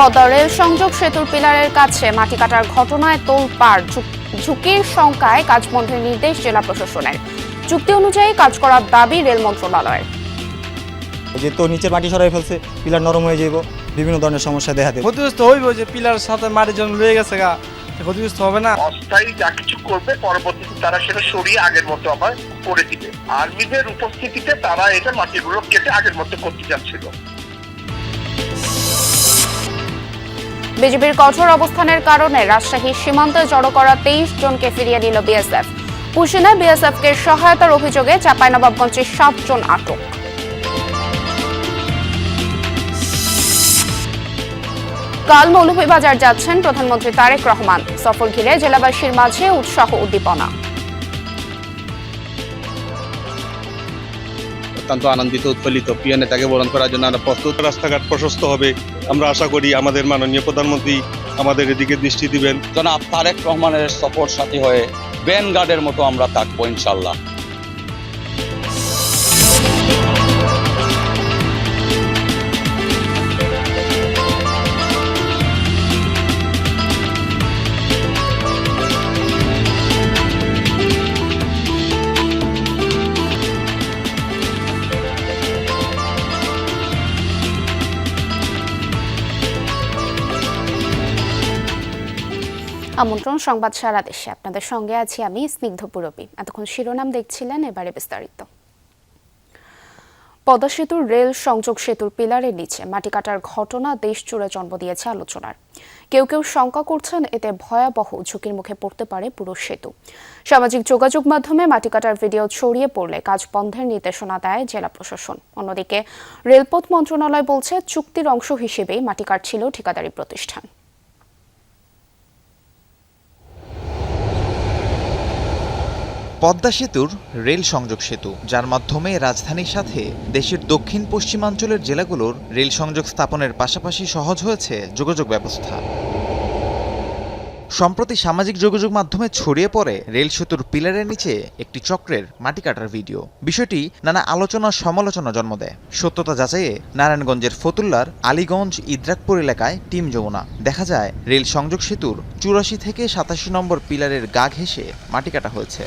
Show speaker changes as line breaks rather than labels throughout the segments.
Padma rail সংযোগ সেতুর পিলারের কাছে মাটি কাটার ঘটনায় তোলপাড়, ঝুঁকির শঙ্কায় কাজ বন্ধের নির্দেশ জেলা প্রশাসনের। চুক্তি অনুযায়ী কাজ করার দাবি রেল মন্ত্রণালয়ের।
যেহেতু নিচের মাটি সরাই ফেলছে, পিলার নরম হয়ে যাব, বিভিন্ন ধরনের সমস্যা দেখা দেবে।
ক্ষতিগ্রস্ত হইব যে পিলারের সাথে মাটি যখন রয়ে গেছে গা, ক্ষতিগ্রস্ত হবে না।
অস্থায়ী যা কিছু করবে পরবর্তীতে তারা সেটা সরিয়ে আগের মতো আবার করে দিবে। আর্মিদের উপস্থিতিতে তারা এটা মাটিগুলো কেটে আগের মতো করতে যাচ্ছিল।
বিজেপির কঠোর অবস্থানের কারণে রাজশাহী সীমান্তে জড়ো করা 23 জনকে ফিরিয়ে নিল বিএসএফ। পুশিনে বিএসএফকে সহায়তার অভিযোগে চাঁপাইনবাবগঞ্জে 7 জন আটক। কাল মৌলভীবাজার যাচ্ছেন প্রধানমন্ত্রী তারেক রহমান। সফর ঘিরে জেলাবাসীর মাঝে উৎসাহ উদ্দীপনা।
অত্যন্ত আনন্দিত, উৎফুল্লিত। প্রিয় নেতাকে বরণ করার জন্য আমরা প্রস্তুত।
রাস্তাঘাট প্রশস্ত হবে, আমরা আশা করি আমাদের মাননীয় প্রধানমন্ত্রী আমাদের এদিকে দৃষ্টি দিবেন।
জনাব তারেক রহমানের সফর সাথী হয়ে ভ্যানগার্ডের মতো আমরা থাকবো ইনশাল্লাহ।
আমন্ত্রণ সংবাদ সারা দেশে, আপনাদের সঙ্গে আছি আমি স্নিগ্ধ পুরবী। এতক্ষণ শিরোনাম দেখছিলেন, এবারে বিস্তারিত। পদ্মা সেতুর রেল সংযোগ সেতুর পিলারের নিচে মাটি কাটার ঘটনা দেশ জুড়ে জন্ম দিয়েছে আলোচনার। কেউ কেউ শঙ্কা করছেন এতে ভয়াবহ ঝুঁকির মুখে পড়তে পারে পুরো সেতু। সামাজিক যোগাযোগ মাধ্যমে মাটি কাটার ভিডিও ছড়িয়ে পড়লে কাজ বন্ধের নির্দেশনা দেয় জেলা প্রশাসন। অন্যদিকে রেলপথ মন্ত্রণালয় বলছে চুক্তির অংশ হিসেবেই মাটি কাটছিল ঠিকাদারি প্রতিষ্ঠান।
পদ্মা সেতুর রেল সংযোগ সেতু, যার মাধ্যমে রাজধানীর সাথে দেশের দক্ষিণ পশ্চিমাঞ্চলের জেলাগুলোর রেল সংযোগ স্থাপনের পাশাপাশি সহজ হয়েছে যোগাযোগ ব্যবস্থা। সম্প্রতি সামাজিক যোগাযোগ মাধ্যমে ছড়িয়ে পড়ে রেল সেতুর পিলারের নিচে একটি চক্রের মাটি কাটার ভিডিও। বিষয়টি নানা আলোচনা সমালোচনা জন্ম দেয়। সত্যতা যাচাইয়ে নারায়ণগঞ্জের ফতুল্লার আলীগঞ্জ ইদ্রাকপুর এলাকায় টিম যমুনা দেখা যায় রেল সংযোগ সেতুর 84 থেকে 87 নম্বর পিলারের গা ঘেঁষে মাটি কাটা হয়েছে।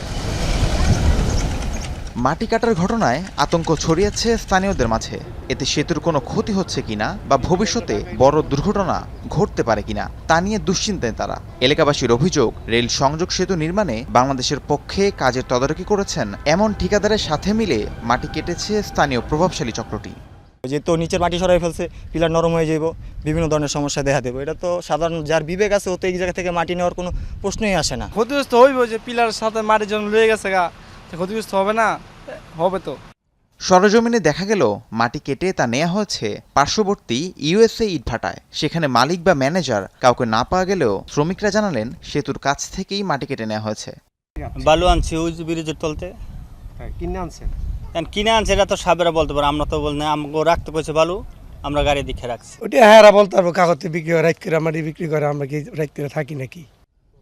মাটি কাটার ঘটনায় আতঙ্ক ছড়িয়েছে স্থানীয়দের মাঝে। এতে সেতুর কোনো ক্ষতি হচ্ছে কিনা বা ভবিষ্যতে বড় দুর্ঘটনা ঘটতে পারে কিনা তা নিয়ে দুশ্চিন্তায় তারা। এলাকাবাসীর অভিযোগ, রেল সংযোগ সেতু নির্মাণে বাংলাদেশের পক্ষে কাজের তদারকি করেছেন এমন ঠিকাদারের সাথে মিলে মাটি কেটেছে স্থানীয় প্রভাবশালী চক্রটি।
যেহেতু নিচের মাটি সরাই ফেলছে, পিলার নরম হয়ে যাব, বিভিন্ন ধরনের সমস্যা দেখা দেবে। এটা তো সাধারণ যার বিবেক আছে ও তো এই জায়গা থেকে মাটি নেওয়ার কোনো প্রশ্নই আসে না।
ক্ষতিগ্রস্ত হইব যে পিলারের সাথে মাটি যখন রয়ে গেছে গা, ক্ষতিগ্রস্ত হবে না, হবে তো।
সরজমিনে দেখা গেল মাটি কেটে তা নেওয়া হয়েছে পার্শ্ববর্তী ইউএসএ ইটভাটায়। সেখানে মালিক বা ম্যানেজার কাউকে না পাওয়া গেলেও শ্রমিকরা জানালেন সেতুর কাছ থেকেই মাটি কেটে নেওয়া হয়েছে।
বালু আনছি ওই ব্রিজের তলতে।
কিনে আনছেন?
কিনে আনছে এটা তো সাবেরা বলতে পারে, আমরা তো বল না, আমাকে রাখতে কইছে বালু, আমরা গাড়ি দেখে রাখছি।
ওটা হ্যাঁ বলতে পারবো, কাগজে বিক্রি করে রাখ করে মাটি বিক্রি করে, আমরা কি রাখতে থাকি নাকি?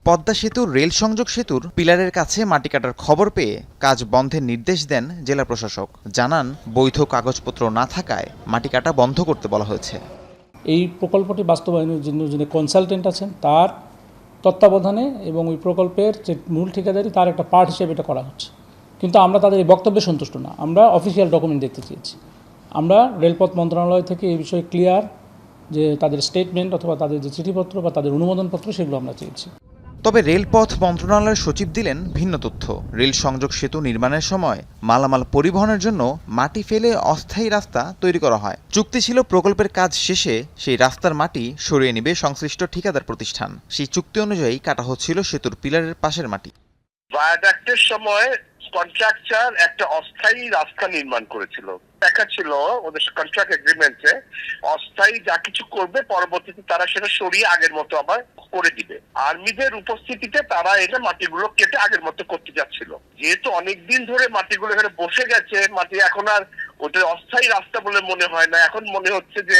পদ্মা সেতুর রেল সংযোগ সেতুর পিলারের কাছে মাটি কাটার খবর পেয়ে কাজ বন্ধের নির্দেশ দেন জেলা প্রশাসক। জানান বৈধ কাগজপত্র না থাকায় মাটি কাটা বন্ধ করতে বলা হয়েছে।
এই প্রকল্পটি বাস্তবায়নের জন্য যিনি কনসালটেন্ট আছেন তার তত্ত্বাবধানে এবং ওই প্রকল্পের যে মূল ঠিকাদারি তার একটা পার্ট হিসেবে এটা করা হচ্ছে। কিন্তু আমরা তাদের এই বক্তব্যে সন্তুষ্ট না, আমরা অফিসিয়াল ডকুমেন্ট দেখতে চেয়েছি। আমরা রেলপথ মন্ত্রণালয় থেকে এই বিষয়ে ক্লিয়ার যে তাদের স্টেটমেন্ট অথবা তাদের যে চিঠিপত্র বা তাদের অনুমোদনপত্র সেগুলো আমরা চেয়েছি।
তবে রেলপথ মন্ত্রণালয়ের সচিব দিলেন ভিন্ন তথ্য। রেল সংযোগ সেতু নির্মাণের সময় মালামাল পরিবহনের জন্য মাটি ফেলে অস্থায়ী রাস্তা তৈরি করা হয়। চুক্তি ছিল প্রকল্পের কাজ শেষে সেই রাস্তার মাটি সরিয়ে নেবে সংশ্লিষ্ট ঠিকাদার প্রতিষ্ঠান। সেই চুক্তি অনুযায়ী কাটা হচ্ছিল সেতুর পিলারের পাশের মাটি।
ভায়াডাক্টের সময় কন্ট্রাক্টর একটা অস্থায়ী রাস্তা নির্মাণ করেছিল। দেখা ছিল ওদের কন্ট্রাক্ট এগ্রিমেন্টে অস্থায়ী যা কিছু করবে পরবর্তীতে তারা সেটা সরিয়ে আগের মতো আবার করে দিবে। আর্মিদের উপস্থিতিতে তারা এটা মাটিগুলো কেটে আগের মতো করতে যাচ্ছিল। যেহেতু অনেকদিন ধরে মাটিগুলো এখানে বসে গেছে, মাটি এখন আর ওটা অস্থায়ী রাস্তা বলে মনে হয় না। এখন মনে হচ্ছে যে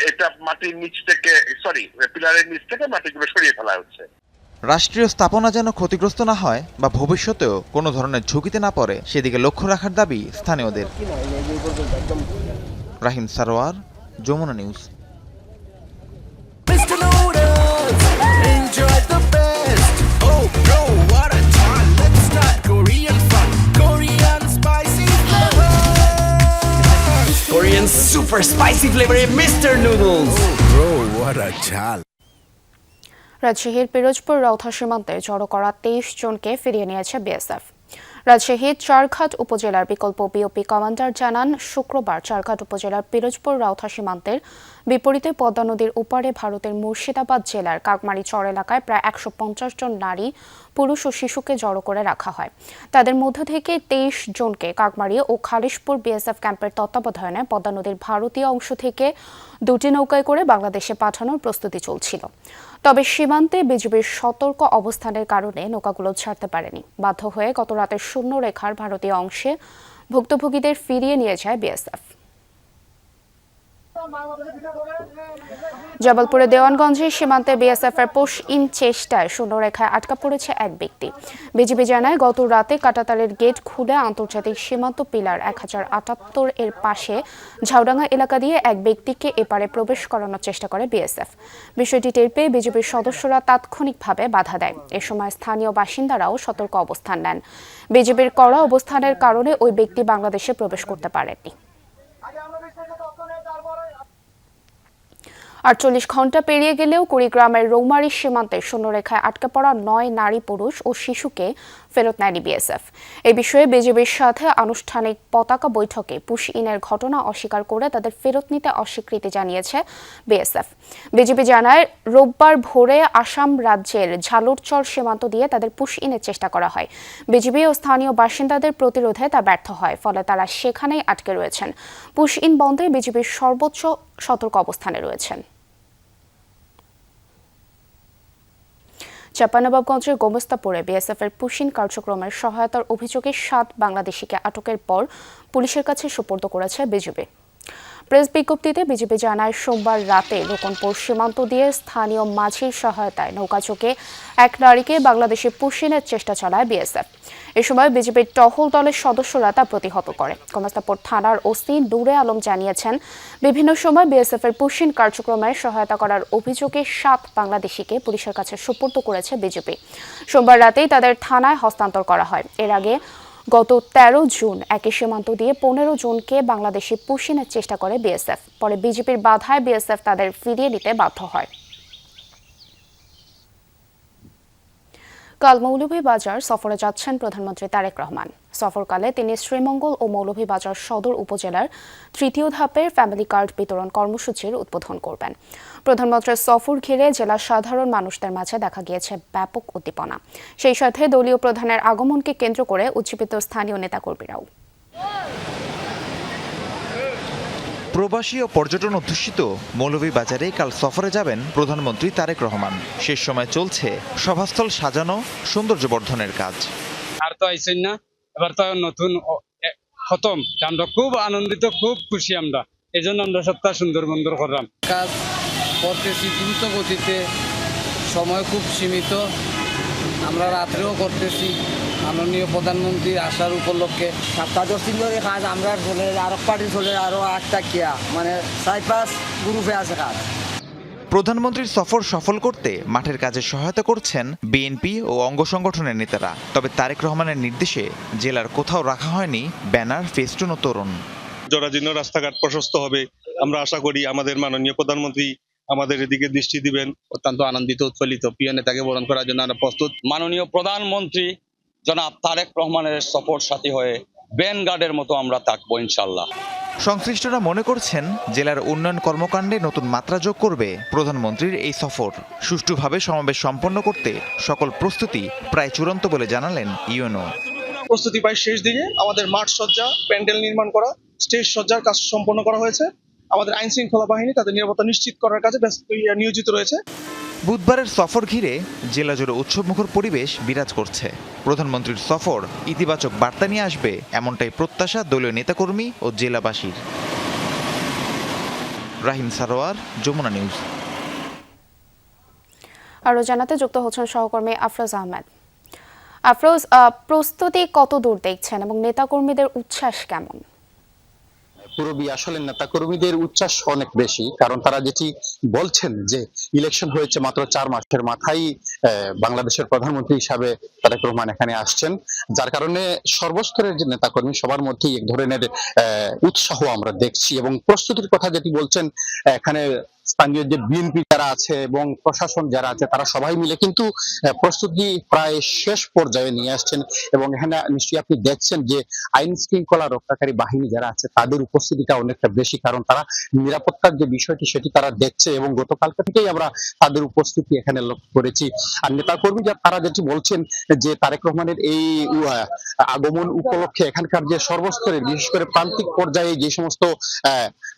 এটা মাটির নিচ থেকে পিলারের নিচ থেকে মাটিগুলো সরিয়ে ফেলা হচ্ছে।
রাষ্ট্রীয় স্থাপনা যেন ক্ষতিগ্রস্ত না হয় বা ভবিষ্যতেও কোনো ধরনের ঝুঁকিতে না পড়ে সেদিকে লক্ষ্য রাখার দাবি স্থানীয়দের। Rahim Sarwar, Jamuna news.
Oh no, what a time! Let's start Korean fun, Korean spicy flavor. Korean super spicy flavor Mr. Noodles. Oh bro, what a chal!
রাজশাহীর পিরোজপুর রওথা সীমান্তে জড়ো করা 23 জনকে ফিরিয়ে নিয়েছে বিএসএফ। রাজশাহীর চারঘাট উপজেলার বিকল্প বিওপি কমান্ডার জানান, শুক্রবার চারঘাট উপজেলার পিরোজপুর রওথা সীমান্তের বিপরীতে পদ্মা নদীর ওপারে ভারতের মুর্শিদাবাদ জেলার কাকমারি চর এলাকায় প্রায় 150 জন নারী, পুরুষ ও শিশুকে জড়ো করে রাখা হয়। তাদের মধ্য থেকে 23 জনকে কাকমারি ও খালিশপুর বিএসএফ ক্যাম্পের তত্ত্বাবধানে পদ্মা নদীর ভারতীয় অংশ থেকে 2টি নৌকায় করে বাংলাদেশে পাঠানোর প্রস্তুতি চলছিল। তবে সীমান্তে বিজিবির সতর্ক অবস্থানের কারণে নৌকাগুলো ছাড়তে পারেনি। বাধ্য হয়ে গত রাতে শূন্য রেখার ভারতীয় অংশে ভুক্তভোগীদের ফিরিয়ে নিয়ে যায় বিএসএফ। জবলপুরে দেওয়ানগঞ্জের সীমান্তে বিএসএফ এর পুশ ইন চেষ্টায় শূন্যরেখায় আটকা পড়েছে এক ব্যক্তি। বিজিবি জানায়, গত রাতে কাটাতারের গেট খুলে আন্তর্জাতিক সীমান্ত পিলার 1078 এর পাশে ঝাউডাঙ্গা এলাকা দিয়ে এক ব্যক্তিকে এপারে প্রবেশ করানোর চেষ্টা করে বিএসএফ। বিষয়টি টের পেয়ে বিজিবির সদস্যরা তাৎক্ষণিকভাবে বাধা দেয়। এ সময় স্থানীয় বাসিন্দারাও সতর্ক অবস্থান নেন। বিজিবির কড়া অবস্থানের কারণে ওই ব্যক্তি বাংলাদেশে প্রবেশ করতে পারেননি। 48 ঘন্টা পেরিয়ে গেলেও কুড়িগ্রামের রৌমারী সীমান্তে শূন্যরেখায় আটকে পড়া 9 নারী, পুরুষ ও শিশুকে ফেরত নেয়নি বিএসএফ। এ বিষয়ে বিজিবির সাথে আনুষ্ঠানিক পতাকা বৈঠকে পুশ ইনের ঘটনা অস্বীকার করে তাদের ফেরত নিতে অস্বীকৃতি জানিয়েছে বিএসএফ। বিজিবি জানায়, রোববার ভোরে আসাম রাজ্যের ঝালুরচর সীমান্ত দিয়ে তাদের পুশ ইনের চেষ্টা করা হয়। বিজিবি ও স্থানীয় বাসিন্দাদের প্রতিরোধে তা ব্যর্থ হয়, ফলে তারা সেখানেই আটকে রয়েছেন। পুশ ইন বন্ধে বিজিবির সর্বোচ্চ সতর্ক অবস্থানে রয়েছেন। চাঁপাইনবাবগঞ্জের গোমস্তাপুরে বিএসএফ এর পুশিন কার্যক্রমের সহায়তার অভিযোগে 7 বাংলাদেশিকে আটকের পর পুলিশের কাছে সোপর্দ করেছে বিজিবি। প্রেস বিজ্ঞপ্তিতে বিজিবি জানায়, সোমবার রাতে রোকনপুর সীমান্ত দিয়ে স্থানীয় মাঝির সহায়তায় নৌকাচোখে এক নারীকে বাংলাদেশে পুশিনের চেষ্টা চালায় বিএসএফ। এ সময় বিজিবির টহল দলের সদস্যরা তা প্রতিহত করে। গোমস্তাপুর থানার ওসি নূরে আলম জানিয়েছেন, বিভিন্ন সময় বিএসএফ এর পুশিন কার্যক্রমে সহায়তা করার অভিযোগে 7 বাংলাদেশিকে পুলিশের কাছে সোপর্দ করেছে বিজিবি। সোমবার রাতেই তাদের থানায় হস্তান্তর করা হয়। এর আগে গত 13 জুন একই সীমান্ত দিয়ে 15 জনকে বাংলাদেশে পুশিনের চেষ্টা করে বিএসএফ। পরে বিজিবির বাধায় বিএসএফ তাদের ফিরিয়ে নিতে বাধ্য হয়। কাল মৌলভীবাজার সফরে যাচ্ছেন প্রধানমন্ত্রী তারেক রহমান। সফরকালে তিনি শ্রীমঙ্গল ও মৌলভীবাজার সদর উপজেলার 3য় ধাপের ফ্যামিলি কার্ড বিতরণ কর্মসূচির উদ্বোধন করবেন। প্রধানমন্ত্রীর সফর ঘিরে জেলার সাধারণ মানুষদের মাঝে দেখা গিয়েছে ব্যাপক উদ্দীপনা। সেই সাথে দলীয় প্রধানের আগমনকে কেন্দ্র করে উজ্জীবিত স্থানীয় নেতাকর্মীরাও।
প্রবাসী ও পর্যটন অধ্যুষিত মৌলভীবাজারে কাল সফরে যাবেন প্রধানমন্ত্রী তারেক রহমান। শেষ সময় চলছে সভাস্থল সাজানো, সৌন্দর্য বর্ধনের কাজ।
আর তো আইছেন না, এবার তো নতুন খতম, আমরা খুব আনন্দিত, খুব খুশি আমরা। এই জন্য আমরা সপ্তাহ সুন্দর বন্দর করলাম।
কাজ করতেছি দ্রুত গতিতে, সময় খুব সীমিত, আমরা রাত্রেও করতেছি। মাননীয় প্রধানমন্ত্রী আসার উপলক্ষে 7-10 দিন ধরে কাজ আমরা চলে, আরো পার্টি চলে, আরো 8টা কিয়া, মানে 4-5 গ্রুপে আছে কাজ।
প্রধানমন্ত্রীর সফর সফল করতে মাঠের কাজে সহায়তা করছেন বিএনপি ও অঙ্গ সংগঠনের নেতারা। তবে তারেক রহমানের নির্দেশে জেলার কোথাও রাখা হয়নি ব্যানার, ফেস্টুন ও তোরণ।
জরাজীর্ণ রাস্তাঘাট প্রশস্ত হবে, আমরা আশা করি আমাদের মাননীয় প্রধানমন্ত্রী আমাদের এদিকে দৃষ্টি দিবেন।
অত্যন্ত আনন্দিত, উৎফুল্লিত, প্রিয় নেতাকে বরণ করার জন্য আমরা প্রস্তুত। মাননীয় প্রধানমন্ত্রী জনাব তারেক রহমানের সফর সাথী হয়ে ব্যানগার্ডের মতো আমরা থাকবো ইনশাল্লাহ।
সংশ্লিষ্টরা মনে করছেন জেলার উন্নয়ন কর্মকাণ্ডে নতুন মাত্রা যোগ করবে প্রধানমন্ত্রীর এই সফর। সুষ্ঠুভাবে সমাবেশ সম্পন্ন করতে সকল প্রস্তুতি প্রায় চূড়ান্ত বলে জানালেন ইউনো।
প্রস্তুতি প্রায় শেষ দিকে। আমাদের মাঠ সজ্জা, প্যান্ডেল নির্মাণ করা, স্টেজ সজ্জার কাজ সম্পন্ন করা হয়েছে। আমাদের আইন শৃঙ্খলা বাহিনী তাদের নিরাপত্তা নিশ্চিত করার কাজে নিয়োজিত রয়েছে।
বুধবারের সফর ঘিরে জেলা জুড়ে উৎসবমুখর পরিবেশ বিরাজ করছে। প্রধানমন্ত্রীর সফর ইতিবাচক বার্তা নিয়ে আসবে, এমনটাই প্রত্যাশা দলীয় নেতাকর্মী ও জেলাবাসীর। রাহিম সারোয়ার, যমুনা নিউজ।
আরও জানাতে যুক্ত হচ্ছেন সহকর্মী আফরোজ আহমেদ। আফরোজ, প্রস্তুতি কত দূর দেখছেন এবং নেতাকর্মীদের উচ্ছ্বাস কেমন?
পুরবী আসলে নেতাকর্মীদের উচ্ছ্বাস অনেক বেশি, কারণ তারা যেটি বলছেন যে ইলেকশন হয়েছে মাত্র 4 মাসের মাথায় বাংলাদেশের প্রধানমন্ত্রী হিসাবে তারেক রহমান এখানে আসছেন, যার কারণে সর্বস্তরের যে নেতাকর্মী সবার মধ্যেই এক ধরনের উৎসাহ আমরা দেখছি। এবং প্রস্তুতির কথা যেটি বলছেন, এখানে স্থানীয় যে বিএনপি যারা আছে এবং প্রশাসন যারা আছে তারা সবাই মিলে কিন্তু প্রস্তুতি প্রায় শেষ পর্যায়ে নিয়ে আসছেন। এবং এখানে নিশ্চয়ই আপনি দেখছেন যে আইন শৃঙ্খলা রক্ষাকারী বাহিনী যারা আছে তাদের উপস্থিতিটা অনেকটা বেশি, কারণ তারা নিরাপত্তার যে বিষয়টি সেটি তারা দেখছে এবং গতকালকে থেকেই আমরা তাদের উপস্থিতি এখানে লক্ষ্য করেছি। আর নেতাকর্মী তারা যেটি বলছেন যে তারেক রহমানের এই আগমন উপলক্ষে এখানকার যে সর্বস্তরের বিশেষ করে প্রান্তিক পর্যায়ে যে সমস্ত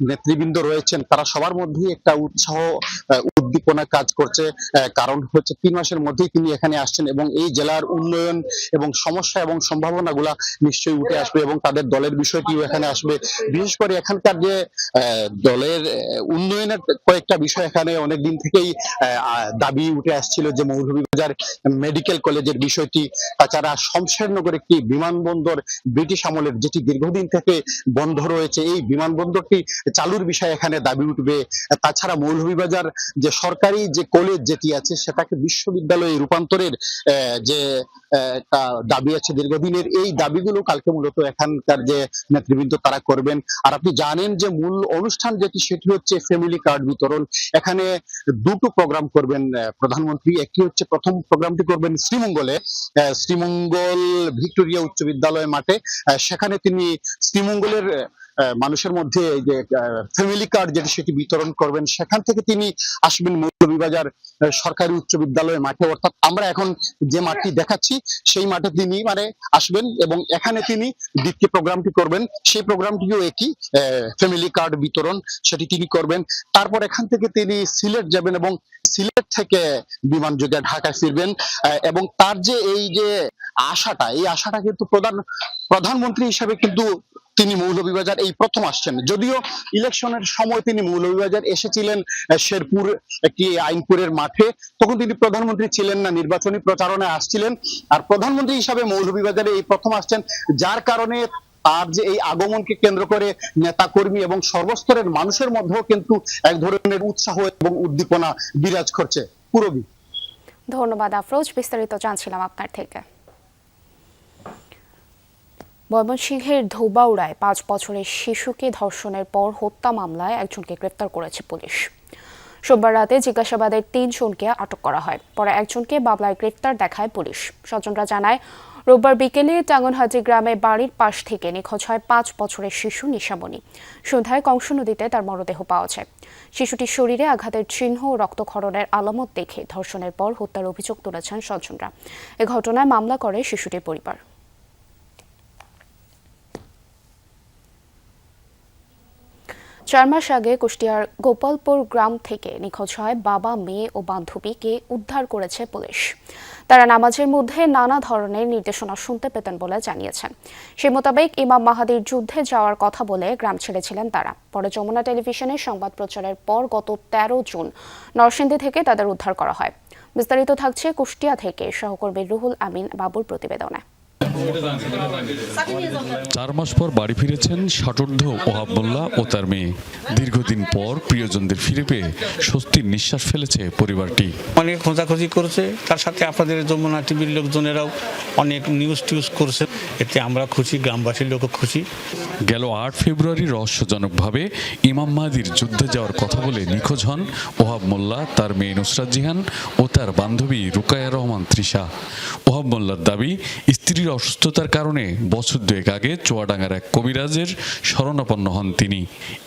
নেতৃবৃন্দ রয়েছেন তারা সবার মধ্যেই একটা উৎসাহ উদ্দীপনা কাজ করছে। কারণ হচ্ছে 3 মাসের মধ্যেই তিনি এখানে আসছেন এবং এই জেলার উন্নয়ন এবং সমস্যা এবং সম্ভাবনাগুলা নিশ্চয়ই উঠে আসবে এবং তাদের দলের বিষয়টিও এখানে আসবে। বিশেষ করে এখানকার যে দলের উন্নয়নের কয়েকটা বিষয় এখানে অনেকদিন থেকেই দাবি উঠে আসছিল, যে মৌলভীবাজার মেডিকেল কলেজের বিষয়টি, তাছাড়া শমশেরনগর একটি বিমানবন্দর ব্রিটিশ আমলের যেটি দীর্ঘদিন থেকে বন্ধ রয়েছে, এই বিমানবন্দরটি চালুর বিষয়ে এখানে দাবি উঠবে। তাছাড়া মৌলভীবাজার যে সরকারি যে কলেজ যেটি আছে সেটাকে বিশ্ববিদ্যালয়ে রূপান্তরের যে একটা দাবি আছে দীর্ঘদিনের, এই দাবিগুলো কালকে মূলত এখানকার যে নেতৃবৃন্দ তারা করবেন। আর আপনি জানেন যে মূল অনুষ্ঠান যেটি সেটি হচ্ছে ফ্যামিলি কার্ড বিতরণ। এখানে দুটো প্রোগ্রাম করবেন প্রধানমন্ত্রী। একটি হচ্ছে প্রথম প্রোগ্রামটি করবেন শ্রীমঙ্গলে, শ্রীমঙ্গল ভিক্টোরিয়া উচ্চ বিদ্যালয় মাঠে। সেখানে তিনি শ্রীমঙ্গলের মানুষের মধ্যে যে ফ্যামিলি কার্ড যেটি সেটি বিতরণ করবেন। সেখান থেকে তিনি আসবেন মৌলভীবাজার সরকারি উচ্চ বিদ্যালয় মাঠে, অর্থাৎ আমরা এখন যে মাঠটি দেখাচ্ছি সেই মাঠে তিনি আসবেন এবং এখানে তিনি দ্বিতীয় প্রোগ্রামটি করবেন। সেই প্রোগ্রামটিও একই, ফ্যামিলি কার্ড বিতরণ, সেটি তিনি করবেন। তারপর এখান থেকে তিনি সিলেট যাবেন এবং সিলেট থেকে বিমান যোগে ঢাকায় ফিরবেন। এবং তার যে এই যে আশাটা, এই আশাটা কিন্তু প্রধানমন্ত্রী হিসেবে কিন্তু তিনি মৌলভীবাজার এই প্রথম আসছেন। যদিও ইলেকশনের সময় তিনি মৌলভীবাজার এসেছিলেন শেরপুর একটি আইনপুরের মাঠে, তখন তিনি প্রধানমন্ত্রী ছিলেন না, নির্বাচনী প্রচারণায় আসছিলেন। আর প্রধানমন্ত্রী হিসাবে মৌলভীবাজারে এই প্রথম আসছেন, যার কারণে তার যে এই আগমনকে কেন্দ্র করে নেতাকর্মী এবং সর্বস্তরের মানুষের মধ্যেও কিন্তু এক ধরনের উৎসাহ এবং উদ্দীপনা বিরাজ করছে। পুরবী।
ধন্যবাদ আফরোজ, বিস্তারিত জানছিলাম আপনার থেকে। ময়মনসিংহের ধৌবাউড়ায় 5 বছরের শিশুকে ধর্ষণের পর হত্যা মামলায় একজনকে গ্রেপ্তার করেছে পুলিশ। সোমবার রাতে জিজ্ঞাসাবাদের 3 জনকে আটক করা হয়, পরে একজনকে মামলায় গ্রেপ্তার দেখায় পুলিশ। স্বজনরা জানায়, রোববার বিকেলে টাঙ্গনহাটি গ্রামে বাড়ির পাশ থেকে নিখোঁজ হয় 5 বছরের শিশু নিশামণি। সন্ধ্যায় কংস নদীতে তার মরদেহ পাওয়া যায়। শিশুটির শরীরে আঘাতের চিহ্ন ও রক্তক্ষরণের আলামত দেখে ধর্ষণের পর হত্যার অভিযোগ তুলেছেন স্বজনরা। এ ঘটনায় মামলা করে শিশুটির পরিবার। 4 মাস আগে কুষ্টিয়ার গোপালপুর গ্রাম থেকে নিখোঁজ হয় বাবা, মেয়ে ও বান্ধবীকে উদ্ধার করেছে পুলিশ। তারা নামাজের মধ্যে নানা ধরনের নির্দেশনা শুনতে পেতেন বলে জানিয়েছেন। সেই মোতাবেক ইমাম মাহাদির যুদ্ধে যাওয়ার কথা বলে গ্রাম ছেড়েছিলেন তারা। পরে যমুনা টেলিভিশনে সংবাদ প্রচারের পর গত 13 জুন নরসিংদী থেকে তাদের উদ্ধার করা হয়। বিস্তারিত থাকছে কুষ্টিয়া থেকে সহকর্মী রুহুল আমিন বাবুর প্রতিবেদনে।
4 মাস পর বাড়ি ফিরেছেন ষাটোর্ধ ওহাব মোল্লা ও তার মেয়ে। দীর্ঘদিন পর প্রিয়জনদের ফিরে পেয়ে স্বস্তির নিঃশ্বাস ফেলেছে পরিবারটি।
অনেক খোঁজাখুঁজি করেছে, তার সাথে আপনাদের যমুনা টিভির লোকজনেরাও অনেক নিউজ টিউজ করছে, এতে আমরা খুশি, গ্রামবাসীর লোকও খুশি।
গেল 8 ফেব্রুয়ারি রহস্যজনকভাবে ইমাম মাহাদির যুদ্ধে যাওয়ার কথা বলে নিখোঁজ হন ওহাব মোল্লা, তার মেয়ে নুসরাত জিহান ও তার বান্ধবী রুকায়া রহমান তৃষা। ওহাব মোল্লার দাবি, স্ত্রীর অসুস্থতার কারণে বছর 2 আগে চুয়াডাঙ্গার এক কবিরাজের শরণাপন্ন হন তিনি।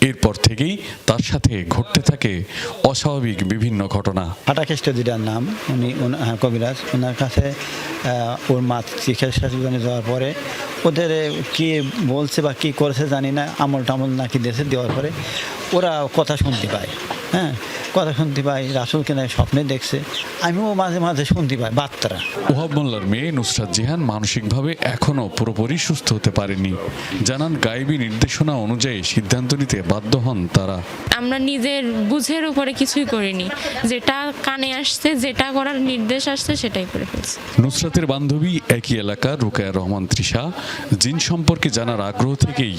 এরপর থেকেই তার সাথে ঘটতে থাকে অস্বাভাবিক বিভিন্ন ঘটনা।
হাটাকেষ্ট দিদার নাম, উনি কবিরাজ, ওনার কাছে ওর মা চিকিৎসার জন্য যাওয়ার পরে ওদের কি বলছে বা কি করেছে জানি না, আমল টামল নাকি দেশে দেওয়ার পরে ওরা কথা শুনতে পায়। কথা শুনতে পাই, রাসূলকে না স্বপ্নে দেখছে, আমিও মাঝে মাঝে শুনতে পাই বার্তারা।
ওহাব মোল্লার মেয়ে নুসরাত জিহান মানসিকভাবে এখনও পুরোপুরি সুস্থ হতে পারেনি। জানান, গায়েবী নির্দেশনা অনুযায়ী সিদ্ধান্ত নিতে বাধ্য হন তারা।
আমরা নিজের বুঝের উপরে কিছুই করিনি, যেটা কানে আসছে, যেটা করার নির্দেশ আসছে সেটাই করে ফেলছি।
নুসরাতের বান্ধবী একই এলাকার রুকায়া রহমান তৃষা জিন সম্পর্কে জানার আগ্রহ থেকেই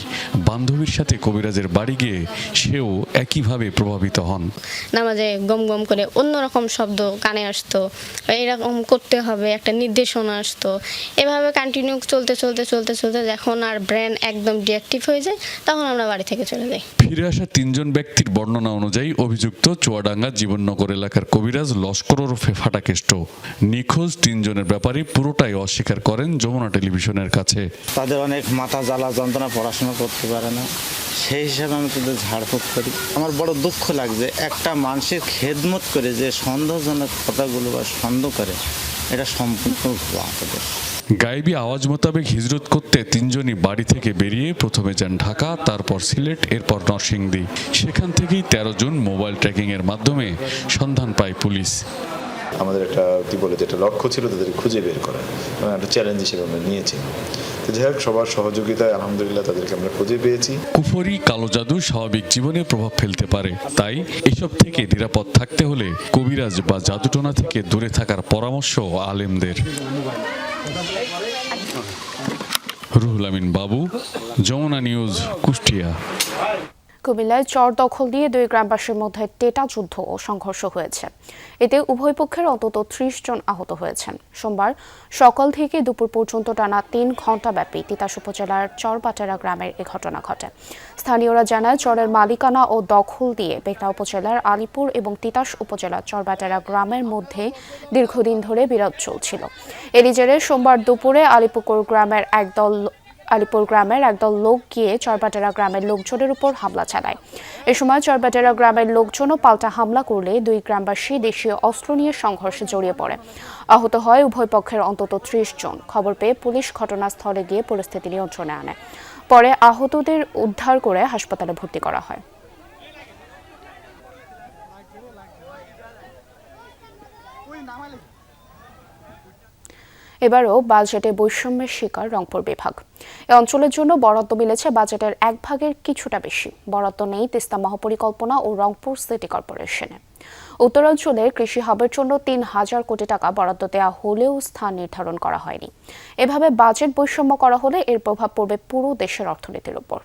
বান্ধবীর সাথে কবিরাজের বাড়ি গিয়ে সেও একইভাবে প্রভাবিত হন।
নামাজে গম গম করে অন্যরকম শব্দ কানে আসতো, এরকম করতে হবে একটা নির্দেশনা আসতো। এভাবে কন্টিনিউ চলতে চলতে চলতে চলতে যখন আর ব্রেন একদম ডিঅ্যাক্টিভ হয়ে যায় তখন আমরা বাড়ি থেকে চলে যাই।
ফিরে আসা 3 জন ব্যক্তির বর্ণনা অনুযায়ী অভিযুক্ত চুয়াডাঙ্গা জীবননগর এলাকার কবিরাজ লস্কর ওরফে ফাটাকেষ্ট নিখোঁজ 3 জনের ব্যাপারে পুরোটাই অস্বীকার করেন যমুনা টেলিভিশনের কাছে।
তাদের অনেক মাথা জ্বালা যন্ত্রণা, পড়াশোনা করতে পারে না, সেই হিসাবে আমি তাদের ঝাড়ফুঁক করি। আমার বড় দুঃখ লাগছে একটা মানুষের খেদমত করে যে সন্দেহজনক কথাগুলো বা সন্দেহ করে, এটা সম্পূর্ণ তাদের
গায়েবী আওয়াজ মোতাবেক হিজরত করতে 3 জনই বাড়ি থেকে বেরিয়ে প্রথমে যান ঢাকা, তারপর সিলেট, এরপর নরসিংদী। সেখান থেকেই 13 জুন মোবাইল ট্র্যাকিং এর মাধ্যমে সন্ধান পায় পুলিশ।
আমাদের একটা যেটা লক্ষ্য ছিল তাদের খুঁজে বের করা, একটা চ্যালেঞ্জ হিসেবে আমরা নিয়েছি। তো যাই হোক, সবার সহযোগিতায় আলহামদুলিল্লাহ তাদেরকে আমরা খুঁজে পেয়েছি।
কুফরি, কালো জাদু স্বাভাবিক জীবনে প্রভাব ফেলতে পারে, তাই এসব থেকে নিরাপদ থাকতে হলে কবিরাজ বা জাদুটোনা থেকে দূরে থাকার পরামর্শ আলেমদের। রুহুল আমিন বাবু, যমুনা নিউজ, কুষ্টিয়া।
কুমিল্লায় চর দখল দিয়ে 2 গ্রামবাসীর মধ্যে টেটা যুদ্ধ ও সংঘর্ষ হয়েছে। এতে উভয় পক্ষের অন্তত 30 জন আহত হয়েছেন। সোমবার সকাল থেকে দুপুর পর্যন্ত টানা 3 ঘণ্টাব্যাপী তিতাস উপজেলার চরবাটেরা গ্রামের এ ঘটনা ঘটে। স্থানীয়রা জানায় চরের মালিকানা ও দখল দিয়ে বেগড়া উপজেলার আলিপুর এবং তিতাস উপজেলার চরবাটেরা গ্রামের মধ্যে দীর্ঘদিন ধরে বিরোধ চলছিল। এরই জেরে সোমবার দুপুরে আলিপুর গ্রামের একদল লোক গিয়ে চরবাটেরা গ্রামের লোকজনের উপর হামলা চালায়। এ সময় চরবাটেরা গ্রামের লোকজনও পাল্টা হামলা করলে 2 গ্রামবাসী দেশীয় অস্ত্র নিয়ে সংঘর্ষে জড়িয়ে পড়ে। আহত হয় উভয় পক্ষের অন্তত 30 জন। খবর পেয়ে পুলিশ ঘটনাস্থলে গিয়ে পরিস্থিতি নিয়ন্ত্রণে আনে। পরে আহতদের উদ্ধার করে হাসপাতালে ভর্তি করা হয়। এবারও বাজেটে বৈষম্যের শিকার রংপুর বিভাগ। এই অঞ্চলের জন্য বরাদ্দ মিলেছে বাজেটের 1 ভাগের কিছুটা বেশি। বরাদ্দ নেই তিস্তা মহাপরিকল্পনা ও রংপুর সিটি কর্পোরেশনে। উত্তরাঞ্চলের কৃষি হাবের জন্য 3000 কোটি টাকা বরাদ্দ দেওয়া হলেও স্থান নির্ধারণ করা হয়নি। এভাবে বাজেট বৈষম্য করা হলে এর প্রভাব পড়বে পুরো দেশের অর্থনীতির উপর।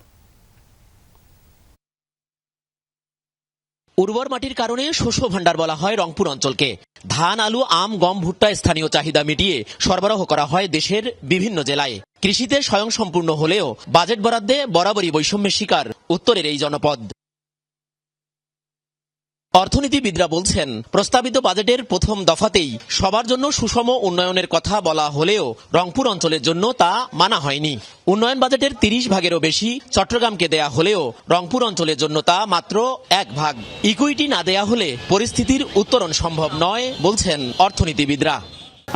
উর্বর মাটির কারণে শস্য ভাণ্ডার বলা হয় রংপুর অঞ্চলকে। ধান, আলু, আম, গম, ভুট্টা স্থানীয় চাহিদা মিটিয়ে সরবরাহ করা হয় দেশের বিভিন্ন জেলায়। কৃষিতে স্বয়ংসম্পূর্ণ হলেও বাজেট বরাদ্দে বরাবরই বৈষম্যের শিকার উত্তরের এই জনপদ। অর্থনীতিবিদরা বলছেন, প্রস্তাবিত বাজেটের প্রথম দফাতেই সবার জন্য সুষম উন্নয়নের কথা বলা হলেও রংপুর অঞ্চলের জন্য তা মানা হয়নি। উন্নয়ন বাজেটের 30 ভাগেরও বেশি চট্টগ্রামকে দেয়া হলেও রংপুর অঞ্চলের জন্য তা মাত্র 1 ভাগ। ইকুইটি না দেয়া হলে পরিস্থিতির উত্তরণ সম্ভব নয় বলছেন অর্থনীতিবিদরা।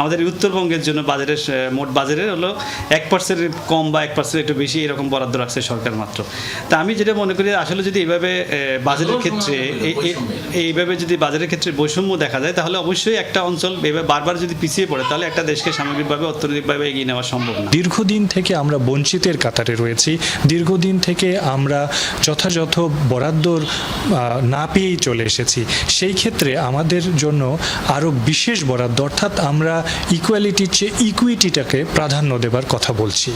আমাদের উত্তরবঙ্গের জন্য বাজেটের মোট বাজেটের হলো 1% কম বা 1% একটু বেশি এরকম বরাদ্দ রাখছে সরকার মাত্র। তা আমি যেটা মনে করি আসলে যদি এইভাবে বাজেটের ক্ষেত্রে এইভাবে যদি বাজেটের ক্ষেত্রে বৈষম্য দেখা যায় তাহলে অবশ্যই একটা অঞ্চল এভাবে বারবার যদি পিছিয়ে পড়ে তাহলে একটা দেশকে সামগ্রিকভাবে অর্থনৈতিকভাবে এগিয়ে নেওয়া সম্ভব না।
দীর্ঘদিন থেকে আমরা বঞ্চিতের কাতারে রয়েছি। দীর্ঘদিন থেকে আমরা যথাযথ বরাদ্দ না পেয়েই চলে এসেছি। সেই ক্ষেত্রে আমাদের জন্য আরও বিশেষ বরাদ্দ, অর্থাৎ আমরা ইকুয়ালিটির চেয়ে ইকুইটিটাকে প্রাধান্য দেবার কথা বলছি।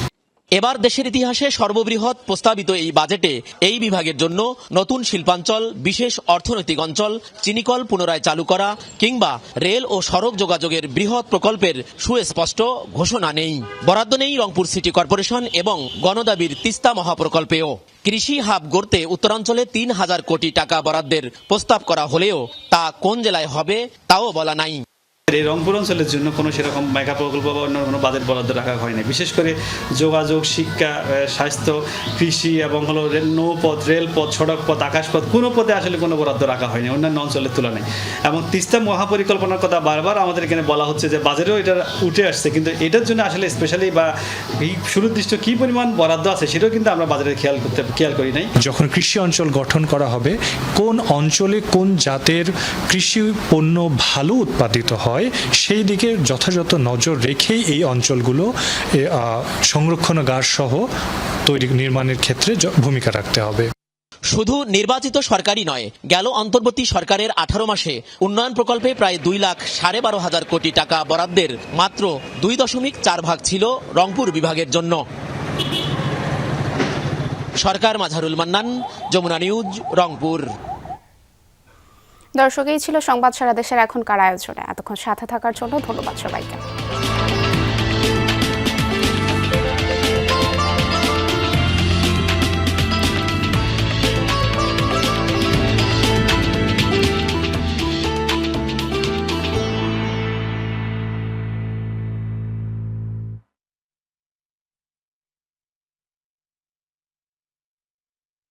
এবার দেশের ইতিহাসে সর্ববৃহৎ প্রস্তাবিত এই বাজেটে এই বিভাগের জন্য নতুন শিল্পাঞ্চল, বিশেষ অর্থনৈতিক অঞ্চল, চিনিকল পুনরায় চালু করা কিংবা রেল ও সড়ক যোগাযোগের বৃহৎ প্রকল্পের সুস্পষ্ট ঘোষণা নেই। বরাদ্দ নেই রংপুর সিটি কর্পোরেশন এবং গণদাবির তিস্তা মহাপ্রকল্পেও। কৃষি হাব গড়তে উত্তরাঞ্চলে 3000 কোটি টাকা বরাদ্দের প্রস্তাব করা হলেও তা কোন জেলায় হবে তাও বলা নাই।
এই রংপুর অঞ্চলের জন্য কোনো সেরকম মেগা প্রকল্প বা অন্য কোনো বাজেট বরাদ্দ রাখা হয়নি। বিশেষ করে যোগাযোগ, শিক্ষা, স্বাস্থ্য, কৃষি এবং হলো নৌপথ, রেলপথ, সড়কপথ, আকাশপথ কোনো পথে আসলে কোনো বরাদ্দ রাখা হয়নি অন্যান্য অঞ্চলের তুলনায়। এবং তিস্তা মহাপরিকল্পনার কথা বারবার আমাদের এখানে বলা হচ্ছে যে বাজেটেও এটা উঠে আসছে, কিন্তু এটার জন্য আসলে স্পেশালি বা এই সুনির্দিষ্ট কী পরিমাণ বরাদ্দ আছে সেটাও কিন্তু আমরা বাজেটে খেয়াল করি নাই।
যখন কৃষি অঞ্চল গঠন করা হবে, কোন অঞ্চলে কোন জাতের কৃষি পণ্য ভালো উৎপাদিত হয় সেই দিকে যথাযথ নজর রেখেই এই অঞ্চলগুলো সংরক্ষণাগার সহ নির্মাণের ক্ষেত্রে ভূমিকা রাখতে হবে।
শুধু নির্বাচিত সরকারই নয়, গেল অন্তর্বর্তী সরকারের 18 মাসে উন্নয়ন প্রকল্পে প্রায় 2,12,500 কোটি টাকা বরাদ্দের মাত্র 2.4 ভাগ ছিল রংপুর বিভাগের জন্য। সরকার মাঝারুল মান্নান, যমুনা নিউজ, রংপুর।
দর্শক, এই ছিল সংবাদ সারা দেশের এখনকার আয়োজনে। এতক্ষণ সাথে থাকার জন্য ধন্যবাদ সবাইকে।